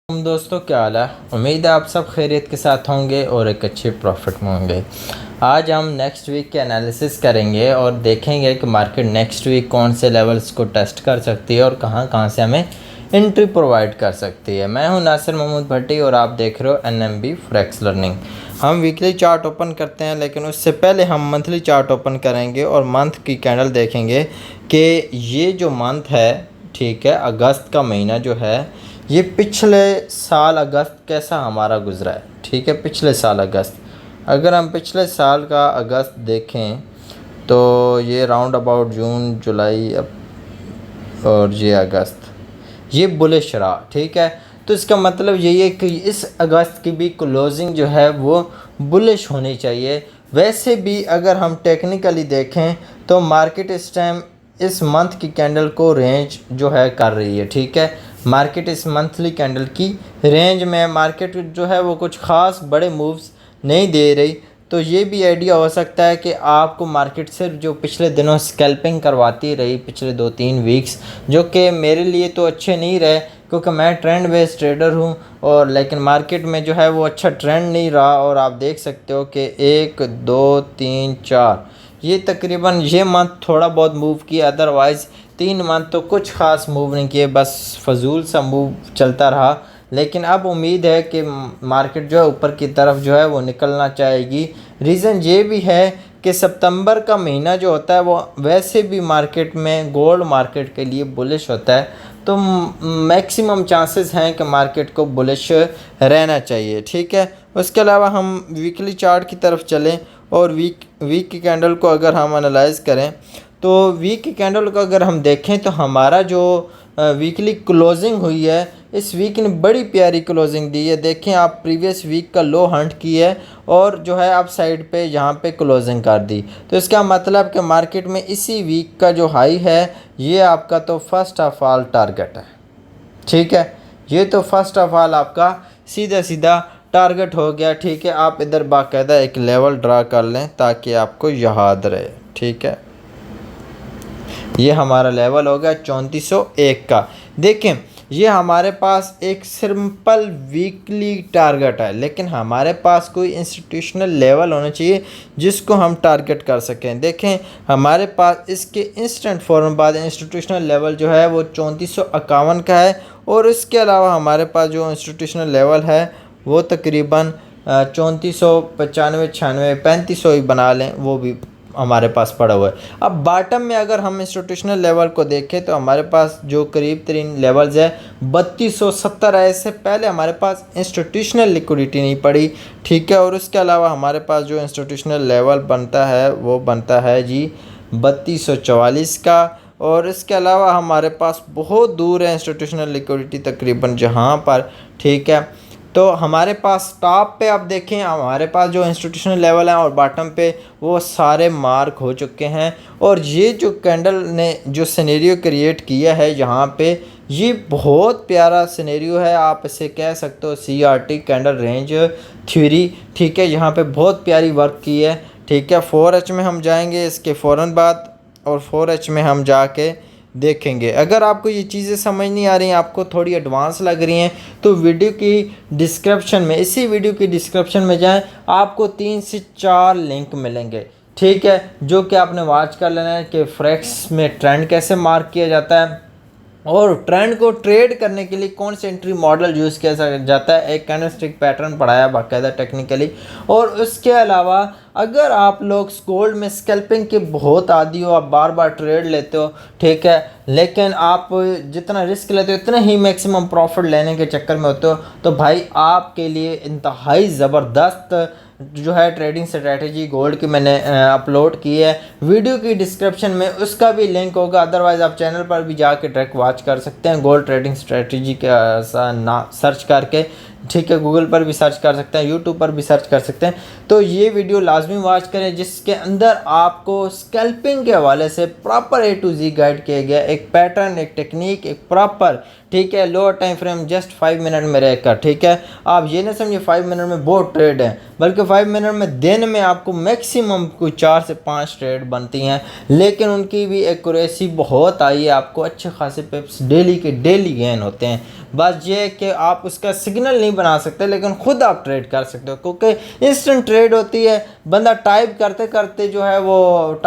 दोस्तों, क्या हाल है। उम्मीद है आप सब खैरियत के साथ होंगे और एक अच्छे प्रॉफिट में होंगे। आज हम नेक्स्ट वीक के एनालिसिस करेंगे और देखेंगे कि मार्केट नेक्स्ट वीक कौन से लेवल्स को टेस्ट कर सकती है और कहां कहां से हमें एंट्री प्रोवाइड कर सकती है। मैं हूं नासिर महमूद भट्टी और आप देख रहे हो एनएमबी फॉरेक्स लर्निंग। हम वीकली चार्ट ओपन करते हैं, लेकिन उससे पहले हम मंथली चार्ट ओपन करेंगे और मंथ की कैंडल देखेंगे कि ये जो मंथ है, ठीक है, अगस्त का महीना जो है, ये पिछले साल अगस्त कैसा हमारा गुजरा है। ठीक है, पिछले साल अगस्त, अगर हम पिछले साल का अगस्त देखें तो ये राउंड अबाउट जून जुलाई और ये अगस्त, ये बुलिश रहा। ठीक है, तो इसका मतलब यही है कि इस अगस्त की भी क्लोजिंग जो है वो बुलिश होनी चाहिए। वैसे भी अगर हम टेक्निकली देखें तो मार्केट इस टाइम इस मंथ की कैंडल को रेंज जो है कर रही है। ठीक है, मार्केट इस मंथली कैंडल की रेंज में, मार्केट जो है वो कुछ ख़ास बड़े मूव्स नहीं दे रही। तो ये भी आइडिया हो सकता है कि आपको मार्केट से जो पिछले दिनों स्कैल्पिंग करवाती रही पिछले 2-3 वीक्स, जो कि मेरे लिए तो अच्छे नहीं रहे क्योंकि मैं ट्रेंड बेस्ड ट्रेडर हूँ, और लेकिन मार्केट में जो है वो अच्छा ट्रेंड नहीं रहा। और आप देख सकते हो कि 1 2 3 4 ये तकरीबन ये मंथ थोड़ा बहुत मूव किया, अदरवाइज़ 3 मंथ तो कुछ ख़ास मूव नहीं किए, बस फजूल सा मूव चलता रहा। लेकिन अब उम्मीद है कि मार्केट जो है ऊपर की तरफ जो है वो निकलना चाहेगी। रीज़न ये भी है कि सितंबर का महीना जो होता है वो वैसे भी मार्केट में गोल्ड मार्केट के लिए बुलिश होता है, तो मैक्सिमम चांसेस हैं कि मार्केट को बुलिश रहना चाहिए। ठीक है, उसके अलावा हम वीकली चार्ट की तरफ चलें और वीक की कैंडल को अगर हम एनालाइज करें तो वीक की कैंडल को अगर हम देखें तो हमारा जो वीकली क्लोजिंग हुई है, इस वीक ने बड़ी प्यारी क्लोजिंग दी है। देखें आप, प्रीवियस वीक का लो हंट की है और जो है आप साइड पे यहाँ पे क्लोजिंग कर दी। तो इसका मतलब कि मार्केट में इसी वीक का जो हाई है ये आपका तो फर्स्ट ऑफ ऑल टारगेट है। ठीक है, ये तो फर्स्ट ऑफ ऑल आपका सीधा सीधा टारगेट हो गया। ठीक है, आप इधर बाकायदा एक लेवल ड्रा कर लें ताकि आपको याद रहे। ठीक है, ये हमारा लेवल हो गया 3401 का। देखें, ये हमारे पास एक सिंपल वीकली टारगेट है, लेकिन हमारे पास कोई इंस्टीट्यूशनल लेवल होना चाहिए जिसको हम टारगेट कर सकें। देखें, हमारे पास इसके इंस्टेंट फ़ौरन बाद इंस्टीट्यूशनल लेवल जो है वो 3451 का है, और इसके अलावा हमारे पास जो इंस्टीट्यूशनल लेवल है वो तकरीबन 3495 96 3500 ही बना लें, वो भी हमारे पास पड़ा हुआ है। अब बॉटम में अगर हम इंस्टीट्यूशनल लेवल को देखें तो हमारे पास जो करीब तरीन लेवल्स है 3270 है। इससे पहले हमारे पास इंस्टीट्यूशनल लिक्विडिटी नहीं पड़ी। ठीक है, और उसके अलावा हमारे पास जो इंस्टीट्यूशनल लेवल बनता है वो बनता है जी 3244 का, और इसके अलावा हमारे पास बहुत दूर है इंस्टीट्यूशनल लिक्विडिटी तकरीबन जहाँ पर। ठीक है, तो हमारे पास टॉप पे आप देखें, हमारे पास जो इंस्टीट्यूशनल लेवल है और बॉटम पे वो सारे मार्क हो चुके हैं। और ये जो कैंडल ने जो सिनेरियो क्रिएट किया है यहाँ पे, ये बहुत प्यारा सिनेरियो है। आप इसे कह सकते हो CRT कैंडल रेंज थ्योरी। ठीक है, यहाँ पे बहुत प्यारी वर्क की है। ठीक है, 4H में हम जाएंगे इसके फ़ौरन बाद, और 4H में हम जाके देखेंगे। अगर आपको ये चीज़ें समझ नहीं आ रही हैं, आपको थोड़ी एडवांस लग रही हैं, तो वीडियो की डिस्क्रिप्शन में, इसी वीडियो की डिस्क्रिप्शन में जाएं, आपको 3 से 4 लिंक मिलेंगे। ठीक है, जो कि आपने वॉच कर लेना है कि फॉरेक्स में ट्रेंड कैसे मार्क किया जाता है और ट्रेंड को ट्रेड करने के लिए कौन से एंट्री मॉडल यूज़ किया जाता है। एक कैंडलस्टिक पैटर्न पढ़ाया बाकायदा टेक्निकली। और उसके अलावा अगर आप लोग गोल्ड में स्कैल्पिंग के बहुत आदी हो, आप बार बार ट्रेड लेते हो, ठीक है, लेकिन आप जितना रिस्क लेते हो इतना ही मैक्सिमम प्रॉफिट लेने के चक्कर में होते हो, तो भाई आपके लिए इंतहाई ज़बरदस्त जो है ट्रेडिंग स्ट्रेटजी गोल्ड की मैंने अपलोड की है। वीडियो की डिस्क्रिप्शन में उसका भी लिंक होगा, अदरवाइज़ आप चैनल पर भी जाके डायरेक्ट वॉच कर सकते हैं गोल्ड ट्रेडिंग स्ट्रेटजी का ना सर्च करके। ठीक है, गूगल पर भी सर्च कर सकते हैं, यूट्यूब पर भी सर्च कर सकते हैं। तो ये वीडियो लाजमी वॉच करें जिसके अंदर आपको स्कैल्पिंग के हवाले से proper A to Z guide किया गया, एक पैटर्न, एक टेक्निक, एक प्रॉपर ठीक है। Lower time frame just 5 minute में रहकर, ठीक है। आप ये ना समझिए 5 मिनट में बहुत ट्रेड है, बल्कि 5 मिनट में दिन में आपको मैक्सिमम कोई 4 से 5 ट्रेड बनती हैं, लेकिन उनकी भी एक्यूरेसी बहुत आई है, आपको अच्छे खासे पिप्स डेली के डेली गेन होते हैं। बस ये कि आप उसका सिग्नल नहीं बना सकते, लेकिन ख़ुद आप ट्रेड कर सकते हो, क्योंकि इंस्टेंट ट्रेड होती है। बंदा टाइप करते करते जो है वो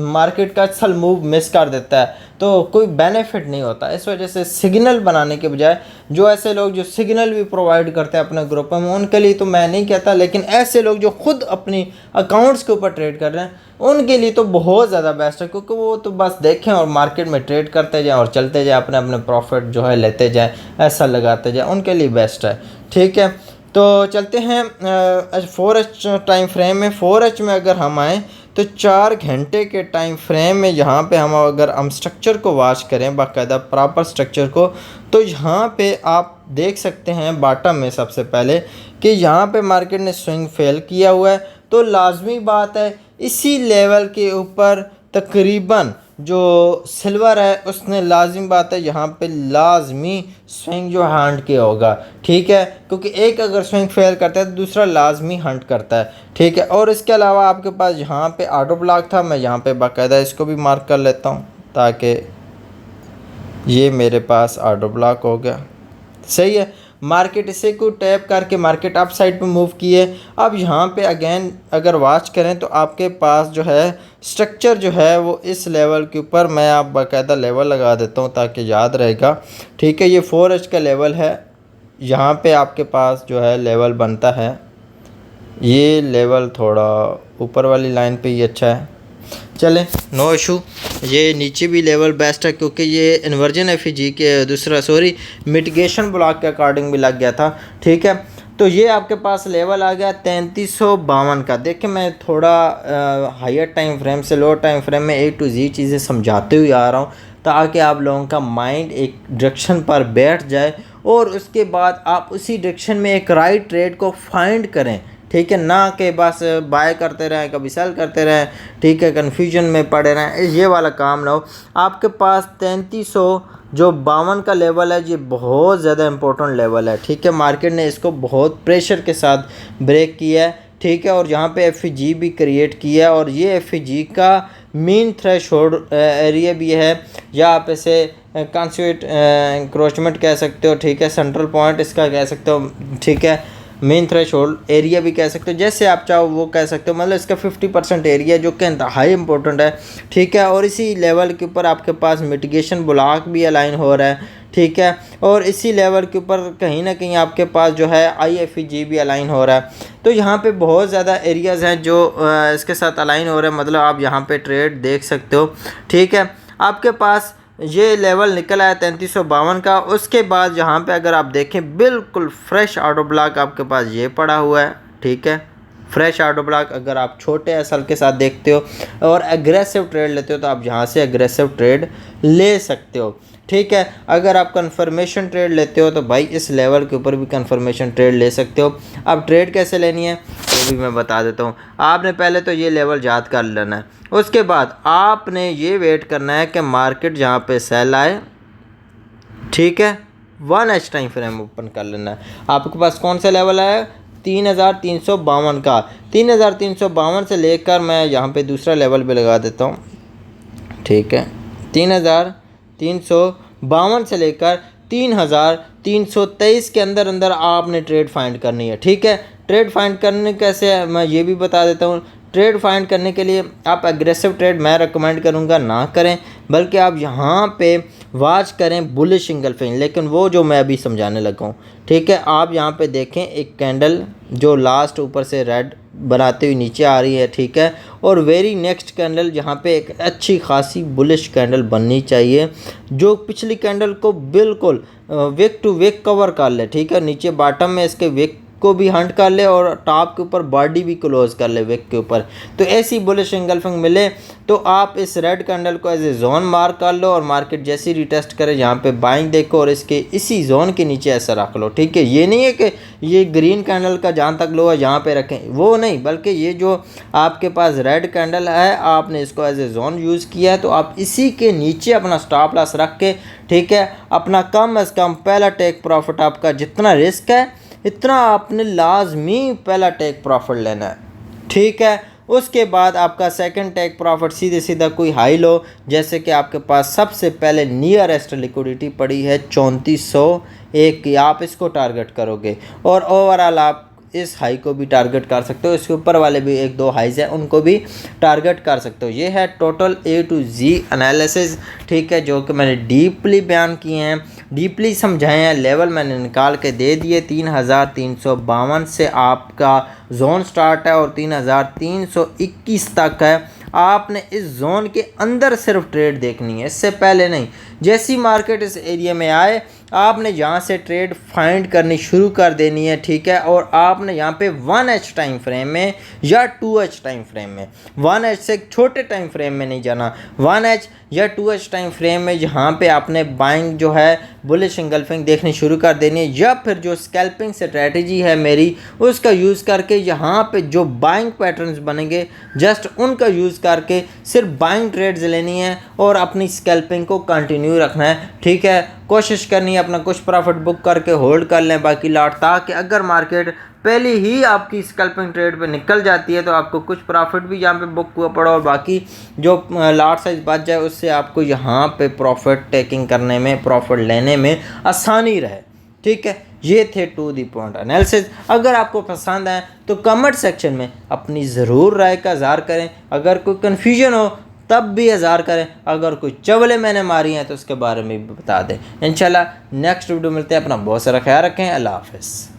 मार्केट का असल मूव मिस कर देता है, तो कोई बेनिफिट नहीं होता। इस वजह से सिग्नल बनाने के बजाय जो ऐसे लोग जो सिग्नल भी प्रोवाइड करते हैं अपने ग्रुप में, उनके लिए तो मैं नहीं कहता, लेकिन ऐसे लोग जो खुद अपनी अकाउंट्स के ऊपर ट्रेड कर रहे हैं उनके लिए तो बहुत ज़्यादा बेस्ट है, क्योंकि वो तो बस देखें और मार्केट में ट्रेड करते जाएं और चलते जाएं, अपने अपने प्रॉफिट जो है लेते जाएं, ऐसा लगाते जाएं, उनके लिए बेस्ट है। ठीक है, तो चलते हैं 4H टाइम फ्रेम में। 4H में अगर हम आएँ तो 4 घंटे के टाइम फ्रेम में यहाँ पे अगर हम स्ट्रक्चर को वॉच करें, बाकायदा प्रॉपर स्ट्रक्चर को, तो यहाँ पे आप देख सकते हैं बॉटम में सबसे पहले कि यहाँ पे मार्केट ने स्विंग फेल किया हुआ है। तो लाजमी बात है इसी लेवल के ऊपर तकरीबन जो सिल्वर है उसने लाजिम बात है यहाँ पे लाजमी स्विंग जो हंट किया होगा। ठीक है, क्योंकि एक अगर स्विंग फेल करता है तो दूसरा लाजमी हंट करता है। ठीक है, और इसके अलावा आपके पास यहाँ पे ऑटो ब्लॉक था, मैं यहाँ पे बाकायदा इसको भी मार्क कर लेता हूँ ताकि ये मेरे पास ऑटो ब्लॉक हो गया। सही है, मार्केट इसे को टैप करके मार्केट अप साइड पे मूव किए। अब यहाँ पे अगेन अगर वॉच करें तो आपके पास जो है स्ट्रक्चर जो है वो इस लेवल के ऊपर, मैं आप बाकायदा लेवल लगा देता हूँ ताकि याद रहेगा। ठीक है, ये 4H का लेवल है, यहाँ पे आपके पास जो है लेवल बनता है, ये लेवल थोड़ा ऊपर वाली लाइन पे ही अच्छा है। चलें, नो इशू। ये नीचे भी लेवल बेस्ट है क्योंकि ये इन्वर्जन एफईजी के मिटिगेशन ब्लॉक के अकॉर्डिंग भी लग गया था। ठीक है, तो ये आपके पास लेवल आ गया 3352 का। देखिए मैं थोड़ा हायर टाइम फ्रेम से लोअर टाइम फ्रेम में A to Z चीज़ें समझाते हुए आ रहा हूँ ताकि आप लोगों का माइंड एक डायरेक्शन पर बैठ जाए और उसके बाद आप उसी डायरेक्शन में एक राइट ट्रेड को फाइंड करें। ठीक है, ना कि बस बाय करते रहें कभी सेल करते रहें, ठीक है, कन्फ्यूजन में पड़े रहें, ये वाला काम ना हो। आपके पास 3352 का लेवल है, ये बहुत ज़्यादा इम्पोर्टेंट लेवल है। ठीक है, मार्केट ने इसको बहुत प्रेशर के साथ ब्रेक किया है। ठीक है, और यहाँ पे एफईजी भी क्रिएट किया है और ये एफईजी का मेन थ्रेशोल्ड एरिया भी है, या आप इसे कॉन्स्टिट्यूट इंक्रोचमेंट कह सकते हो। ठीक है, सेंट्रल पॉइंट इसका कह सकते हो। ठीक है, मेन थ्रेशोल्ड एरिया भी कह सकते हो, जैसे आप चाहो वो कह सकते हो। मतलब इसका 50% एरिया जो कि इंतहाई इंपॉर्टेंट है। ठीक है, और इसी लेवल के ऊपर आपके पास मिटिगेशन ब्लॉक भी अलाइन हो रहा है। ठीक है, और इसी लेवल के ऊपर कहीं ना कहीं आपके पास जो है IFEG भी अलाइन हो रहा है। तो यहाँ पे बहुत ज़्यादा एरियाज़ हैं जो इसके साथ अलाइन हो रहे हैं, मतलब आप यहाँ पे ट्रेड देख सकते हो। ठीक है, आपके पास ये लेवल निकल आया 3352 का। उसके बाद यहाँ पे अगर आप देखें बिल्कुल फ्रेश ऑटो ब्लॉक आपके पास ये पड़ा हुआ है। ठीक है, फ्रेश ऑटो ब्लॉक अगर आप छोटे एसएल के साथ देखते हो और एग्रेसिव ट्रेड लेते हो तो आप यहाँ से एग्रेसिव ट्रेड ले सकते हो। ठीक है, अगर आप कंफर्मेशन ट्रेड लेते हो तो भाई इस लेवल के ऊपर भी कंफर्मेशन ट्रेड ले सकते हो। अब ट्रेड कैसे लेनी है वो भी मैं बता देता हूँ। आपने पहले तो ये लेवल याद कर लेना है, उसके बाद आपने ये वेट करना है कि मार्केट जहाँ पे सेल आए। ठीक है, 1H टाइम फ्रेम ओपन कर लेना है। आपके पास कौन सा लेवल है? 3352 का। 3352 से लेकर मैं यहाँ पे दूसरा लेवल भी लगा देता हूँ। ठीक है, 3352 से लेकर 3323 के अंदर अंदर आपने ट्रेड फाइंड करनी है। ठीक है, ट्रेड फाइंड करने कैसे है मैं ये भी बता देता हूँ। ट्रेड फाइंड करने के लिए आप एग्रेसिव ट्रेड मैं रेकमेंड करूँगा ना करें, बल्कि आप यहाँ पे वॉच करें बुलिश सिंगल फिंग, लेकिन वो जो मैं अभी समझाने लगा हूँ। ठीक है, आप यहाँ पे देखें एक कैंडल जो लास्ट ऊपर से रेड बनाते हुए नीचे आ रही है। ठीक है, और वेरी नेक्स्ट कैंडल यहाँ पे एक अच्छी खासी बुलिश कैंडल बननी चाहिए जो पिछली कैंडल को बिल्कुल विक टू विक कवर कर ले। ठीक है, नीचे बॉटम में इसके विक को भी हंट कर ले और टॉप के ऊपर बॉडी भी क्लोज कर ले विक के ऊपर। तो ऐसी बुलिश इंगल्फिंग मिले तो आप इस रेड कैंडल को एज ए जोन मार्क कर लो और मार्केट जैसी रिटेस्ट करे यहाँ पे बाइंग देखो और इसके इसी जोन के नीचे ऐसा रख लो, ठीक है। ये नहीं है कि ये ग्रीन कैंडल का जहाँ तक लो है यहाँ पे रखें, वो नहीं, बल्कि ये जो आपके पास रेड कैंडल है आपने इसको एज ए जोन यूज़ किया है तो आप इसी के नीचे अपना स्टॉप लॉस रख के, ठीक है, अपना कम अज़ कम पहला टेक प्रॉफिट आपका जितना रिस्क है इतना आपने लाजमी पहला टेक प्रॉफिट लेना है, ठीक है। उसके बाद आपका सेकंड टेक प्रॉफिट सीधे सीधा कोई हाई लो, जैसे कि आपके पास सबसे पहले नियरेस्ट लिक्विडिटी पड़ी है 3401 की, आप इसको टारगेट करोगे और ओवरऑल आप इस हाई को भी टारगेट कर सकते हो, इसके ऊपर वाले भी एक दो हाइज हैं उनको भी टारगेट कर सकते हो। ये है total A to Z analysis, ठीक है, जो कि मैंने डीपली बयान किए हैं, डीपली समझाए हैं, लेवल मैंने निकाल के दे दिए। 3352 से आपका जोन स्टार्ट है और 3321 तक है। आपने इस जोन के अंदर सिर्फ ट्रेड देखनी है, इससे पहले नहीं। जैसी मार्केट इस एरिया में आए आपने यहाँ से ट्रेड फाइंड करनी शुरू कर देनी है, ठीक है। और आपने यहाँ पे 1H टाइम फ्रेम में या 2H टाइम फ्रेम में, 1H से एक छोटे टाइम फ्रेम में नहीं जाना, 1H या 2H टाइम फ्रेम में यहाँ पे आपने बाइंग जो है बुलिश इंगल्फिंग देखनी शुरू कर देनी है, या फिर जो स्कैल्पिंग स्ट्रेटजी है मेरी उसका यूज़ करके यहाँ पे जो बाइंग पैटर्न्स बनेंगे जस्ट उनका यूज़ करके सिर्फ बाइंग ट्रेड्स लेनी है और अपनी स्कैल्पिंग को कंटिन्यू रखना है, ठीक है। कोशिश करनी है अपना कुछ प्रॉफिट बुक करके होल्ड कर लें बाकी लॉट, ताकि अगर मार्केट पहले ही आपकी स्कैल्पिंग ट्रेड पे निकल जाती है तो आपको कुछ प्रॉफिट भी यहाँ पे बुक हुआ पड़ा और बाकी जो लॉट साइज बच जाए उससे आपको यहाँ पे प्रॉफिट टेकिंग करने में, प्रॉफिट लेने में आसानी रहे, ठीक है। ये थे टू दी पॉइंट एनालिसिस। अगर आपको पसंद आए तो कमेंट सेक्शन में अपनी ज़रूर राय का इज़हार करें, अगर कोई कन्फ्यूजन हो तब भी इज़हार करें, अगर कोई चवले मैंने मारी हैं तो उसके बारे में भी बता दें। इंशाल्लाह नेक्स्ट वीडियो मिलते हैं, अपना बहुत सारा ख्याल रखें, अल्लाह हाफ़िज़।